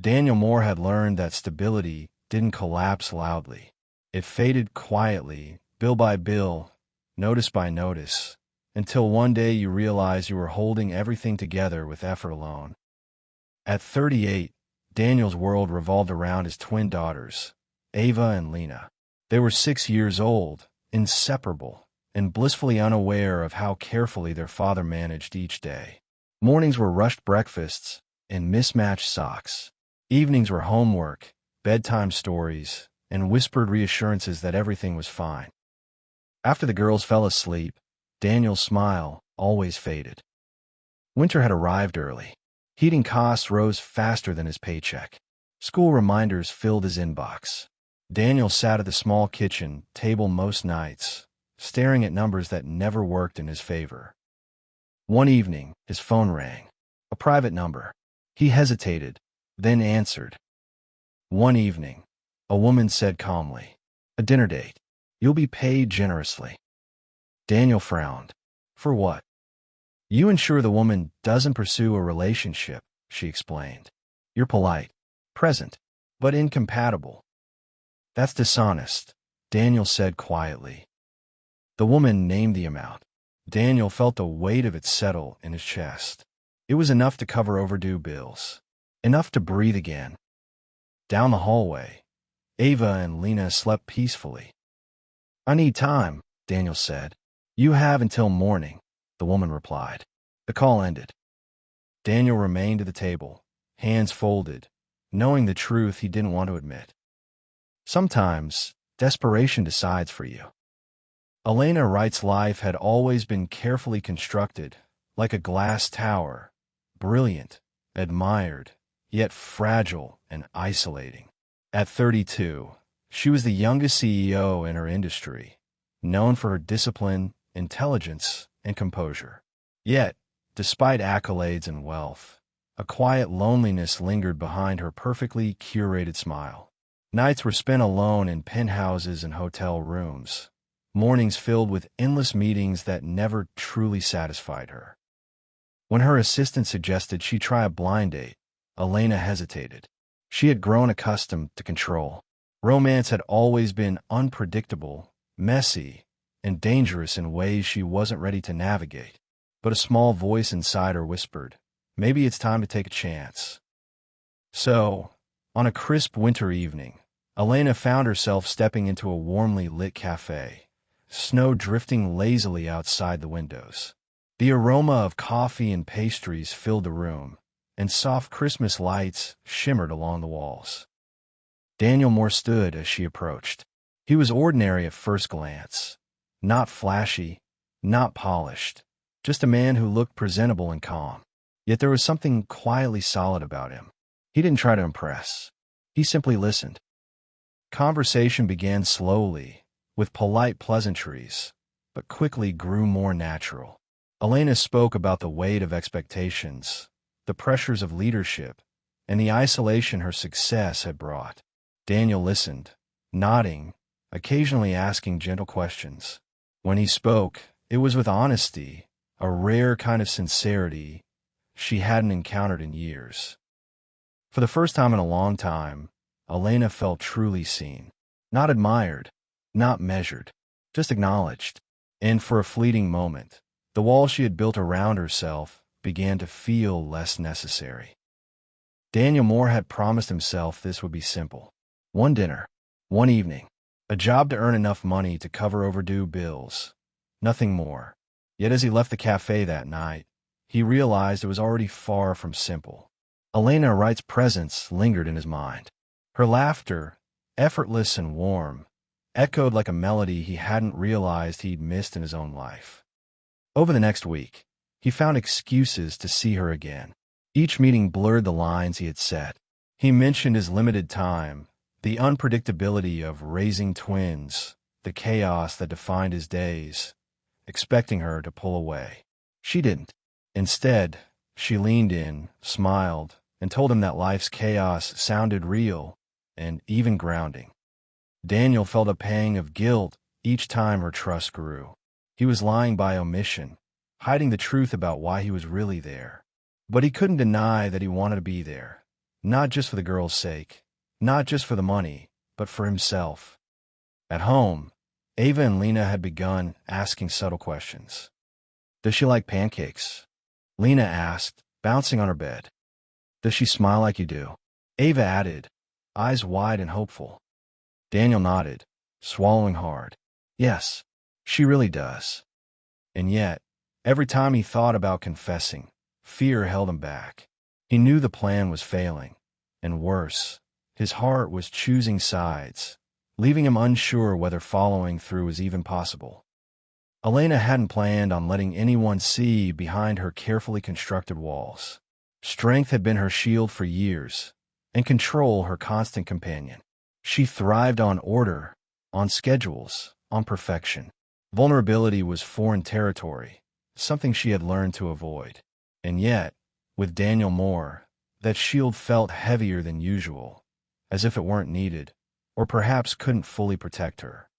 Daniel Moore had learned that stability didn't collapse loudly. It faded quietly, bill by bill, notice by notice, until one day you realized you were holding everything together with effort alone. At 38, Daniel's world revolved around his twin daughters, Ava and Lena. They were 6 years old, inseparable, and blissfully unaware of how carefully their father managed each day. Mornings were rushed breakfasts and mismatched socks. Evenings were homework, bedtime stories, and whispered reassurances that everything was fine. After the girls fell asleep, Daniel's smile always faded. Winter had arrived early. Heating costs rose faster than his paycheck. School reminders filled his inbox. Daniel sat at the small kitchen table most nights, staring at numbers that never worked in his favor. One evening, his phone rang. A private number. He hesitated, then answered. One evening, a woman said calmly, "A dinner date. You'll be paid generously." Daniel frowned. "For what?" "You ensure the woman doesn't pursue a relationship," she explained. "You're polite, present, but incompatible." "That's dishonest," Daniel said quietly. The woman named the amount. Daniel felt the weight of it settle in his chest. It was enough to cover overdue bills. Enough to breathe again. Down the hallway, Ava and Lena slept peacefully. "I need time," Daniel said. "You have until morning," the woman replied. The call ended. Daniel remained at the table, hands folded, knowing the truth he didn't want to admit. Sometimes, desperation decides for you. Elena Wright's life had always been carefully constructed, like a glass tower, brilliant, admired, yet fragile and isolating. At 32, she was the youngest CEO in her industry, known for her discipline, intelligence, and composure. Yet, despite accolades and wealth, a quiet loneliness lingered behind her perfectly curated smile. Nights were spent alone in penthouses and hotel rooms, mornings filled with endless meetings that never truly satisfied her. When her assistant suggested she try a blind date, Elena hesitated. She had grown accustomed to control. Romance had always been unpredictable, messy, and dangerous in ways she wasn't ready to navigate. But a small voice inside her whispered, maybe it's time to take a chance. So, on a crisp winter evening, Elena found herself stepping into a warmly lit cafe, snow drifting lazily outside the windows. The aroma of coffee and pastries filled the room, and soft Christmas lights shimmered along the walls. Daniel Moore stood as she approached. He was ordinary at first glance, not flashy, not polished, just a man who looked presentable and calm. Yet there was something quietly solid about him. He didn't try to impress. He simply listened. Conversation began slowly, with polite pleasantries, but quickly grew more natural. Elena spoke about the weight of expectations, the pressures of leadership, and the isolation her success had brought. Daniel listened, nodding, occasionally asking gentle questions. When he spoke, it was with honesty, a rare kind of sincerity she hadn't encountered in years. For the first time in a long time, Elena felt truly seen. Not admired, not measured, just acknowledged. And for a fleeting moment, the wall she had built around herself began to feel less necessary. Daniel Moore had promised himself this would be simple. One dinner, one evening, a job to earn enough money to cover overdue bills. Nothing more. Yet as he left the cafe that night, he realized it was already far from simple. Elena Wright's presence lingered in his mind. Her laughter, effortless and warm, echoed like a melody he hadn't realized he'd missed in his own life. Over the next week, he found excuses to see her again. Each meeting blurred the lines he had set. He mentioned his limited time, the unpredictability of raising twins, the chaos that defined his days, expecting her to pull away. She didn't. Instead, she leaned in, smiled, and told him that life's chaos sounded real and even grounding. Daniel felt a pang of guilt each time her trust grew. He was lying by omission, hiding the truth about why he was really there. But he couldn't deny that he wanted to be there, not just for the girl's sake, not just for the money, but for himself. At home, Ava and Lena had begun asking subtle questions. Does she like pancakes? Lena asked, bouncing on her bed. Does she smile like you do? Ava added, eyes wide and hopeful. Daniel nodded, swallowing hard. Yes, she really does. And yet, every time he thought about confessing, fear held him back. He knew the plan was failing, and worse, his heart was choosing sides, leaving him unsure whether following through was even possible. Elena hadn't planned on letting anyone see behind her carefully constructed walls. Strength had been her shield for years, and control her constant companion. She thrived on order, on schedules, on perfection. Vulnerability was foreign territory, something she had learned to avoid. And yet, with Daniel Moore, that shield felt heavier than usual, as if it weren't needed, or perhaps couldn't fully protect her.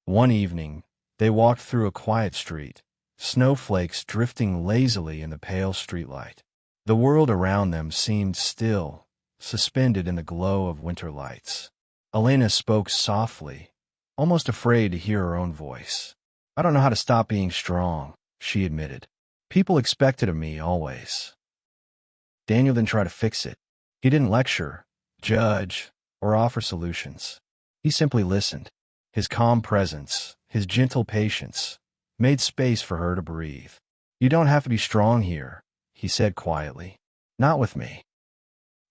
One evening, they walked through a quiet street, snowflakes drifting lazily in the pale streetlight. The world around them seemed still, suspended in the glow of winter lights. Elena spoke softly, almost afraid to hear her own voice. I don't know how to stop being strong, she admitted. People expect it of me, always. Daniel didn't try to fix it. He didn't lecture, judge, or offer solutions. He simply listened. His calm presence, his gentle patience, made space for her to breathe. You don't have to be strong here, he said quietly. Not with me.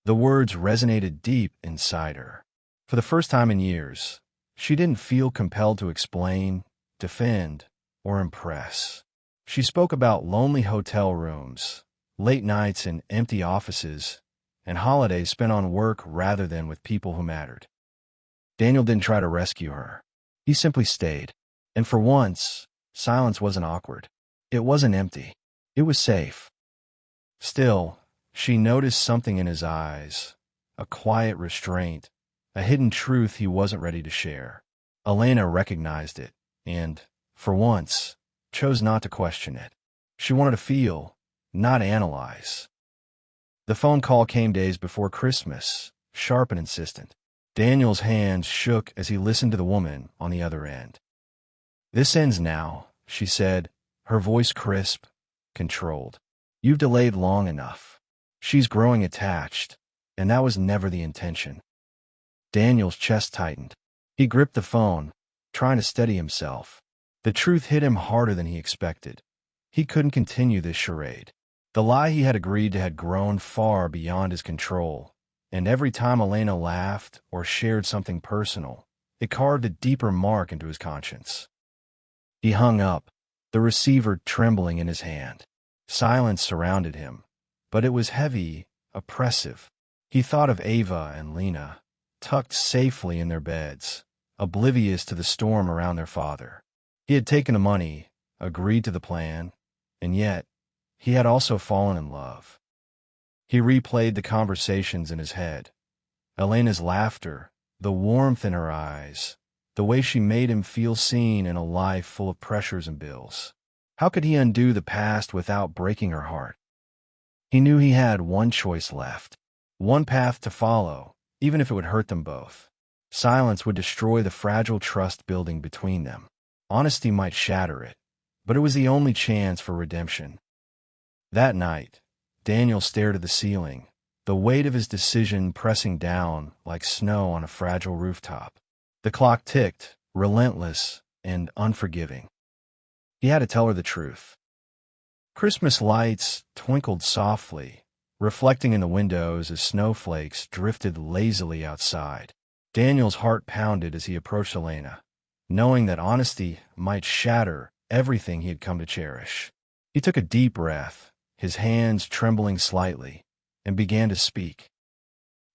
The words resonated deep inside her. For the first time in years, she didn't feel compelled to explain, defend, or impress. She spoke about lonely hotel rooms, late nights in empty offices, and holidays spent on work rather than with people who mattered. Daniel didn't try to rescue her. He simply stayed. And for once, silence wasn't awkward. It wasn't empty. It was safe. Still, she noticed something in his eyes, a quiet restraint, a hidden truth he wasn't ready to share. Elena recognized it and, for once, chose not to question it. She wanted to feel, not analyze. The phone call came days before Christmas, sharp and insistent. Daniel's hands shook as he listened to the woman on the other end. This ends now, she said, her voice crisp, controlled. You've delayed long enough. She's growing attached, and that was never the intention. Daniel's chest tightened. He gripped the phone, trying to steady himself. The truth hit him harder than he expected. He couldn't continue this charade. The lie he had agreed to had grown far beyond his control, and every time Elena laughed or shared something personal, it carved a deeper mark into his conscience. He hung up, the receiver trembling in his hand. Silence surrounded him, but it was heavy, oppressive. He thought of Ava and Lena, tucked safely in their beds, oblivious to the storm around their father. He had taken the money, agreed to the plan, and yet, he had also fallen in love. He replayed the conversations in his head. Elena's laughter, the warmth in her eyes, the way she made him feel seen in a life full of pressures and bills. How could he undo the past without breaking her heart? He knew he had one choice left, one path to follow, even if it would hurt them both. Silence would destroy the fragile trust building between them. Honesty might shatter it, but it was the only chance for redemption. That night, Daniel stared at the ceiling, the weight of his decision pressing down like snow on a fragile rooftop. The clock ticked, relentless and unforgiving. He had to tell her the truth. Christmas lights twinkled softly, reflecting in the windows as snowflakes drifted lazily outside. Daniel's heart pounded as he approached Elena, knowing that honesty might shatter everything he had come to cherish. He took a deep breath, his hands trembling slightly, and began to speak.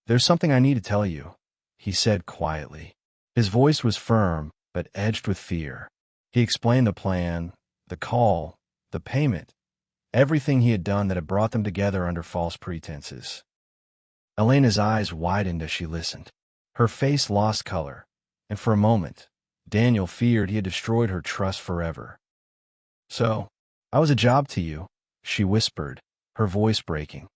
There's something I need to tell you, he said quietly. His voice was firm, but edged with fear. He explained the plan, the call, the payment, everything he had done that had brought them together under false pretenses. Elena's eyes widened as she listened. Her face lost color, and for a moment, Daniel feared he had destroyed her trust forever. So, I was a job to you, she whispered, her voice breaking.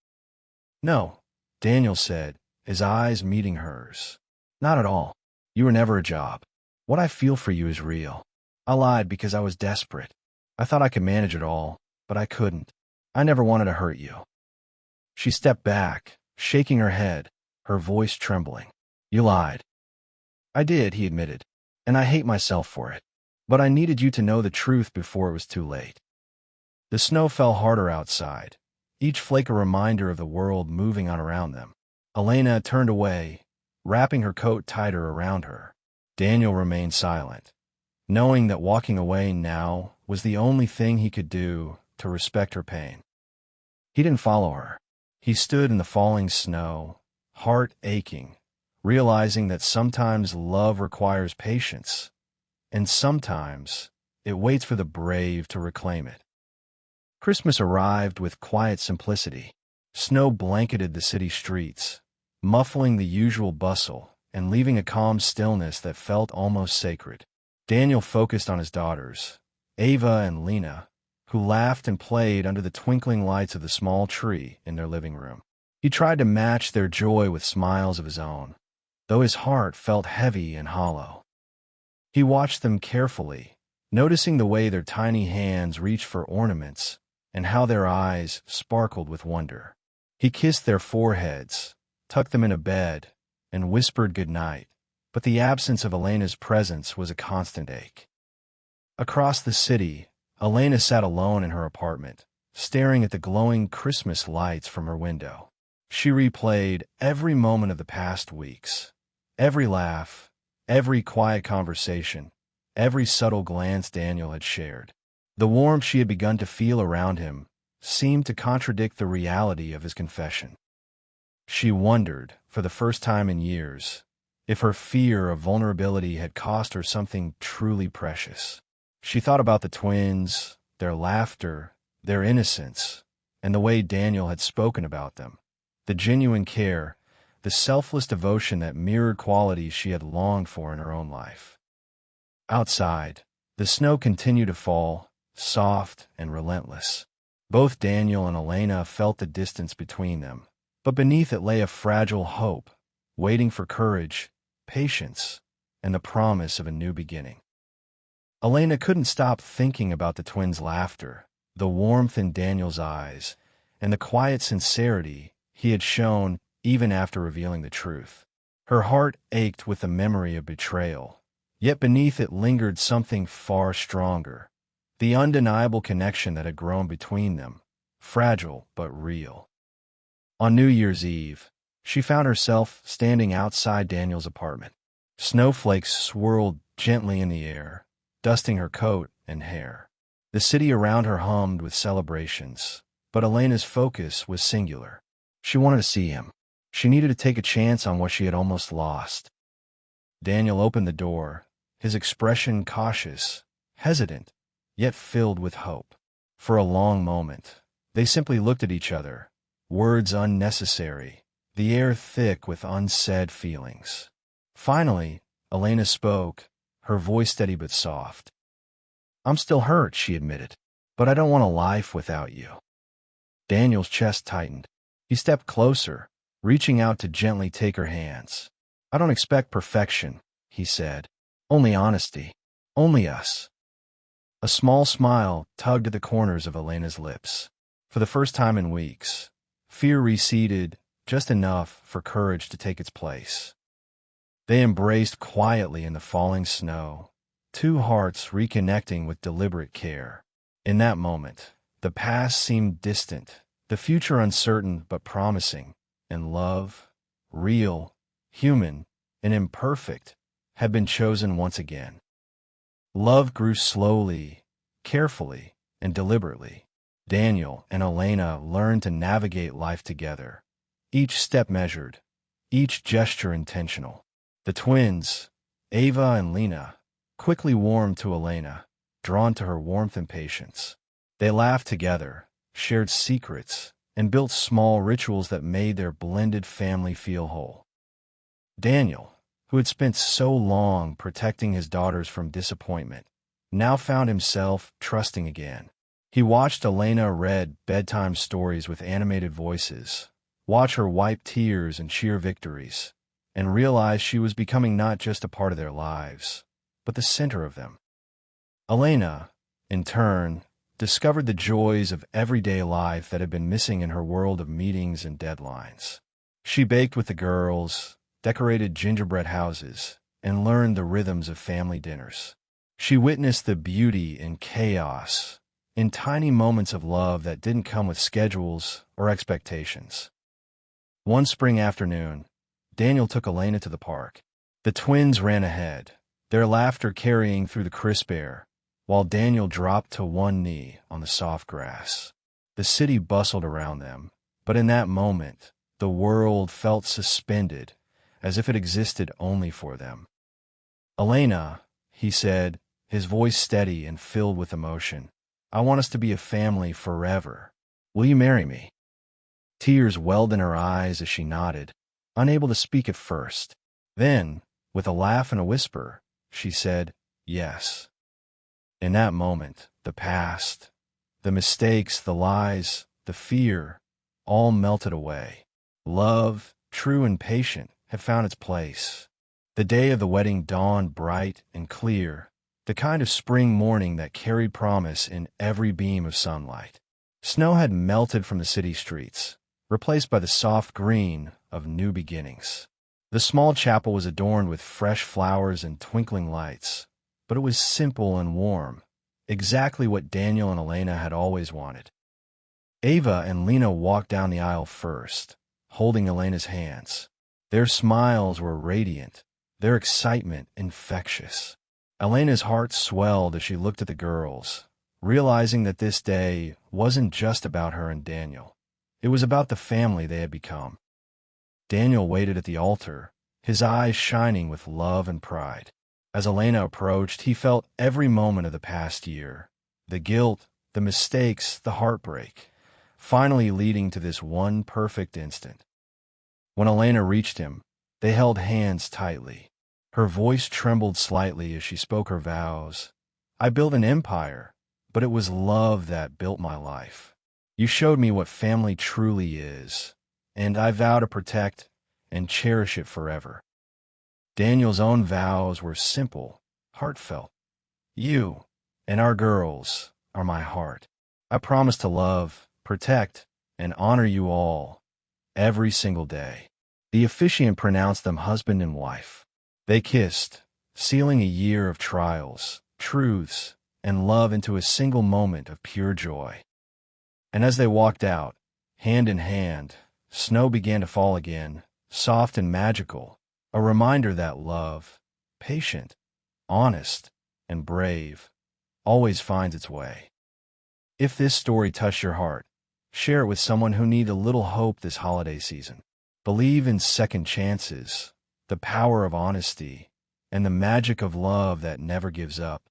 No, Daniel said, his eyes meeting hers. Not at all. You were never a job. What I feel for you is real. I lied because I was desperate. I thought I could manage it all, but I couldn't. I never wanted to hurt you. She stepped back, shaking her head, her voice trembling. You lied. I did, he admitted, and I hate myself for it. But I needed you to know the truth before it was too late. The snow fell harder outside, each flake a reminder of the world moving on around them. Elena turned away, wrapping her coat tighter around her. Daniel remained silent, knowing that walking away now was the only thing he could do to respect her pain. He didn't follow her. He stood in the falling snow, heart aching, realizing that sometimes love requires patience, and sometimes it waits for the brave to reclaim it. Christmas arrived with quiet simplicity. Snow blanketed the city streets, muffling the usual bustle and leaving a calm stillness that felt almost sacred. Daniel focused on his daughters, Ava and Lena, who laughed and played under the twinkling lights of the small tree in their living room. He tried to match their joy with smiles of his own, though his heart felt heavy and hollow. He watched them carefully, noticing the way their tiny hands reached for ornaments and how their eyes sparkled with wonder. He kissed their foreheads, tucked them in a bed, and whispered good night, but the absence of Elena's presence was a constant ache. Across the city, Elena sat alone in her apartment, staring at the glowing Christmas lights from her window. She replayed every moment of the past weeks, every laugh, every quiet conversation, every subtle glance Daniel had shared. The warmth she had begun to feel around him seemed to contradict the reality of his confession. She wondered, for the first time in years, if her fear of vulnerability had cost her something truly precious. She thought about the twins, their laughter, their innocence, and the way Daniel had spoken about them. The genuine care, the selfless devotion that mirrored qualities she had longed for in her own life. Outside, the snow continued to fall, soft and relentless. Both Daniel and Elena felt the distance between them, but beneath it lay a fragile hope, waiting for courage, patience, and the promise of a new beginning. Elena couldn't stop thinking about the twins' laughter, the warmth in Daniel's eyes, and the quiet sincerity he had shown even after revealing the truth. Her heart ached with the memory of betrayal, yet beneath it lingered something far stronger, the undeniable connection that had grown between them, fragile but real. On New Year's Eve, she found herself standing outside Daniel's apartment. Snowflakes swirled gently in the air, dusting her coat and hair. The city around her hummed with celebrations, but Elena's focus was singular. She wanted to see him. She needed to take a chance on what she had almost lost. Daniel opened the door, his expression cautious, hesitant, yet filled with hope. For a long moment, they simply looked at each other, words unnecessary, the air thick with unsaid feelings. Finally, Elena spoke, her voice steady but soft. I'm still hurt, she admitted, but I don't want a life without you. Daniel's chest tightened. He stepped closer, reaching out to gently take her hands. I don't expect perfection, he said. Only honesty. Only us. A small smile tugged at the corners of Elena's lips. For the first time in weeks, fear receded just enough for courage to take its place. They embraced quietly in the falling snow, two hearts reconnecting with deliberate care. In that moment, the past seemed distant, the future uncertain but promising, and love, real, human, and imperfect, had been chosen once again. Love grew slowly, carefully, and deliberately. Daniel and Elena learned to navigate life together, each step measured, each gesture intentional. The twins, Ava and Lena, quickly warmed to Elena, drawn to her warmth and patience. They laughed together, shared secrets, and built small rituals that made their blended family feel whole. Daniel, who had spent so long protecting his daughters from disappointment, now found himself trusting again. He watched Elena read bedtime stories with animated voices, watch her wipe tears and cheer victories, and realize she was becoming not just a part of their lives, but the center of them. Elena, in turn, discovered the joys of everyday life that had been missing in her world of meetings and deadlines. She baked with the girls, decorated gingerbread houses, and learned the rhythms of family dinners. She witnessed the beauty in chaos, in tiny moments of love that didn't come with schedules or expectations. One spring afternoon, Daniel took Elena to the park. The twins ran ahead, their laughter carrying through the crisp air, while Daniel dropped to one knee on the soft grass. The city bustled around them, but in that moment, the world felt suspended, as if it existed only for them. "Elena," he said, his voice steady and filled with emotion, "I want us to be a family forever. Will you marry me?" Tears welled in her eyes as she nodded, unable to speak at first. Then, with a laugh and a whisper, she said, "Yes." In that moment, the past, the mistakes, the lies, the fear, all melted away. Love, true and patient, had found its place. The day of the wedding dawned bright and clear, the kind of spring morning that carried promise in every beam of sunlight. Snow had melted from the city streets, replaced by the soft green of new beginnings. The small chapel was adorned with fresh flowers and twinkling lights, but it was simple and warm, exactly what Daniel and Elena had always wanted. Ava and Lena walked down the aisle first, holding Elena's hands. Their smiles were radiant, their excitement infectious. Elena's heart swelled as she looked at the girls, realizing that this day wasn't just about her and Daniel. It was about the family they had become. Daniel waited at the altar, his eyes shining with love and pride. As Elena approached, he felt every moment of the past year, the guilt, the mistakes, the heartbreak, finally leading to this one perfect instant. When Elena reached him, they held hands tightly. Her voice trembled slightly as she spoke her vows. "I built an empire, but it was love that built my life. You showed me what family truly is, and I vow to protect and cherish it forever." Daniel's own vows were simple, heartfelt. "You and our girls are my heart. I promise to love, protect, and honor you all, every single day." The officiant pronounced them husband and wife. They kissed, sealing a year of trials, truths, and love into a single moment of pure joy. And as they walked out, hand in hand, snow began to fall again, soft and magical, a reminder that love, patient, honest, and brave, always finds its way. If this story touched your heart, share it with someone who needs a little hope this holiday season. Believe in second chances, the power of honesty, and the magic of love that never gives up.